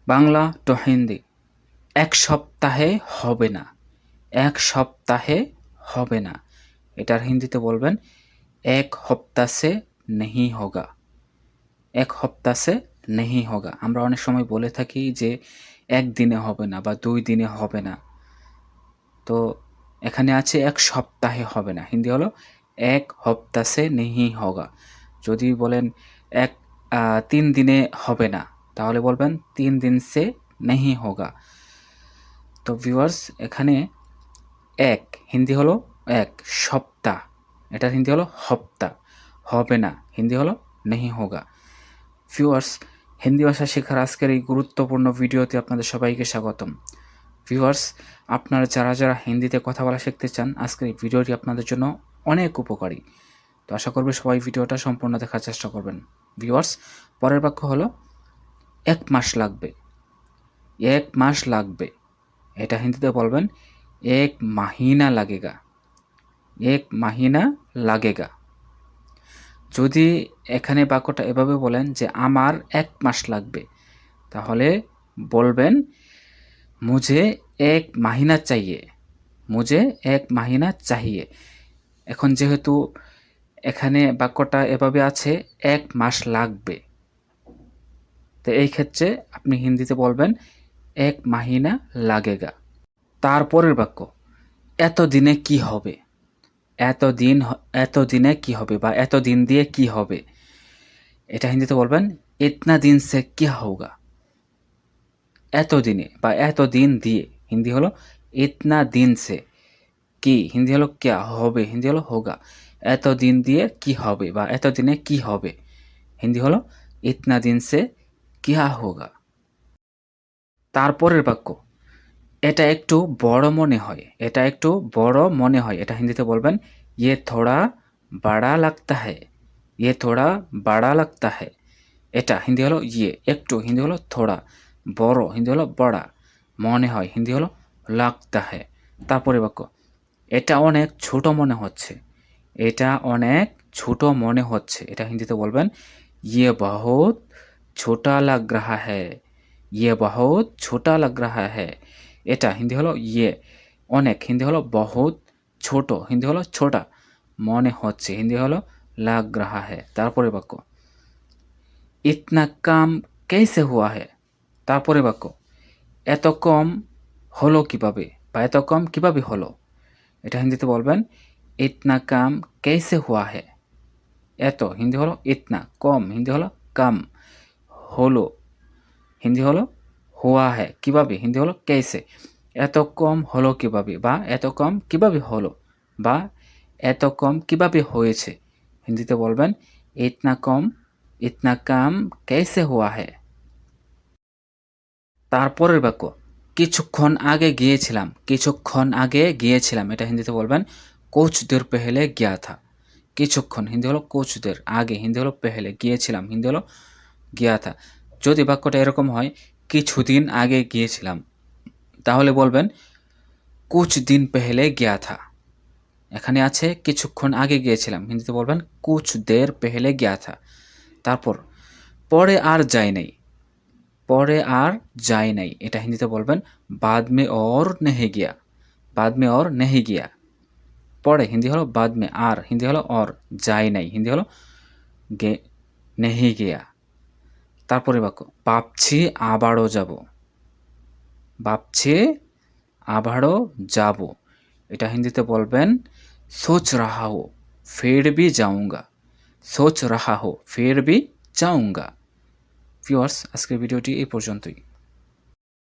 Bangla two Hindi. এক সপ্তাহে হবে না, এক সপ্তাহে হবে না। এটার হিন্দিতে বলবেন এক হপ্তা সে নেহি হোগা, এক হপ্তা সে নেহি হোগা। আমরা অনেক সময় বলে থাকি যে একদিনে হবে না বা 2 দিনে হবে না। তো এখানে আছে এক সপ্তাহে হবে না, হিন্দি হলো এক হপ্তা সে নেহি হোগা। যদি বলেন এক 3 দিনে হবে না, তাহলে বলবেন 3 দিন সে নেহি হোগা। তো ভিউয়ার্স, এখানে এক হিন্দি হলো এক, সপ্তাহ এটার হিন্দি হলো হপ্তা, হবে না হিন্দি হলো নেহি হোগা। ভিউয়ার্স, হিন্দি ভাষা শেখার আজকের এই গুরুত্বপূর্ণ ভিডিওতে আপনাদের সবাইকে স্বাগতম। ভিউয়ার্স, আপনারা যারা যারা হিন্দিতে কথা বলা শিখতে চান, আজকের এই ভিডিওটি আপনাদের জন্য অনেক উপকারী। তো আশা করব সবাই ভিডিওটা সম্পূর্ণ দেখার চেষ্টা করবেন। ভিউয়ার্স, পরের বাক্য হলো এক মাস লাগবে, এক মাস লাগবে। এটা হিন্দিতে বলবেন এক মাহিনা লাগেগা, এক মাহিনা লাগেগা। যদি এখানে বাক্যটা এভাবে বলেন যে আমার 1 মাস লাগবে, তাহলে বলবেন মুঝে এক মাহিনা চাইয়ে, মুঝে এক মাহিনা চাহিয়ে। এখন যেহেতু এখানে বাক্যটা এভাবে আছে 1 মাস লাগবে, তো এই ক্ষেত্রে আপনি হিন্দিতে বলবেন এক মাহিনা লাগেগা। তারপরের বাক্য এতদিনে কি হবে, এতদিনে কি হবে বা এতদিন দিয়ে কি হবে। এটা হিন্দিতে বলবেন ইতনা দিন সে क्या होगा। এতদিনে বা এতদিন দিয়ে হিন্দি হলো ইতনা দিন সে, কি হিন্দি হলো क्या হবে, হিন্দি হলো होगा। এতদিন দিয়ে কি হবে বা এতদিনে কি হবে, হিন্দি হলো ইতনা দিন সে क्या होगा। তারপরের বাক্য এটা একটু বড় মনে হয়, এটা একটু বড় মনে হয়। এটা হিন্দিতে বলবেন ये थोड़ा बड़ा लगता है, ये थोड़ा बड़ा लगता है। এটা হিন্দি হলো ইয়ে, একটু হিন্দি হলো থোড়া, বড় হিন্দি হলো বড়া, মনে হয় হিন্দি হলো লাগতা হ্যায়। তারপরে বাক্য এটা অনেক ছোট মনে হচ্ছে, এটা অনেক ছোট মনে হচ্ছে। এটা হিন্দিতে বলবেন ইয়ে বহুত ছোটা লাগ রাহা হ্যায়, ইয়ে বহুত ছোটা লাগ রাহা হ্যায়। এটা হিন্দি হলো ইয়ে, অনেক হিন্দি হলো বহুত, ছোট হিন্দি হলো ছোটা, মনে হচ্ছে হিন্দি হলো লাগ রাহা হ্যায়। তারপরে বাক্য ইতনা কাম কেসে হুয়া হে। তারপরে বাক্য এত কম হলো কিভাবে বা এত কম কিভাবে হলো। এটা হিন্দিতে বলবেন ইতনা কাম কেসে হুয়া হে। এত হিন্দি হলো ইতনা, কম হিন্দি হলো কাম, হলো হিন্দি হলো হুয়া হে, কিভাবে হিন্দি হলো কেসে। এত কম হলো কিভাবে বা এত কম কিভাবে হলো বা এত কম কিভাবে হয়েছে, হিন্দিতে বলবেন ইতনা কম ইতনা কাম কেসে হুয়া হে। তারপরের বাক্য কিছুক্ষণ আগে গিয়েছিলাম, কিছুক্ষণ আগে গিয়েছিলাম। এটা হিন্দিতে বলবেন কুছ দের পেহেলে গিয়া থা। কিছুক্ষণ হিন্দি হলো কুছ দের, আগে হিন্দি হলো পেহেলে, গিয়েছিলাম হিন্দি হলো গিয়া থা। যদি বাক্যটা এরকম হয় কিছুদিন আগে গিয়েছিলাম, তাহলে বলবেন কুছ দিন পেহেলে গিয়া থা। এখানে আছে কিছুক্ষণ আগে গিয়েছিলাম, হিন্দিতে বলবেন কুছ দের পেহেলে গিয়া থা। তারপর পরে আর যাই নাই, পরে আর যাই নাই। এটা হিন্দিতে বলবেন বাদ মে और नहीं गया, বাদ মে और नहीं गया। পরে হিন্দি হলো বাদ মে, আর হিন্দি হলো और, যাই নাই হিন্দি হলো গে नहीं गया। তারপরে বাক্য ভাবছি আবারও যাব, ভাবছি আবারও যাব। এটা হিন্দিতে বলবেন सोच रहा हो फिर भी जाऊंगा, सोच रहा हो फिर भी जाऊंगा। ভিউয়ার্স, আজকের ভিডিওটি এই পর্যন্তই।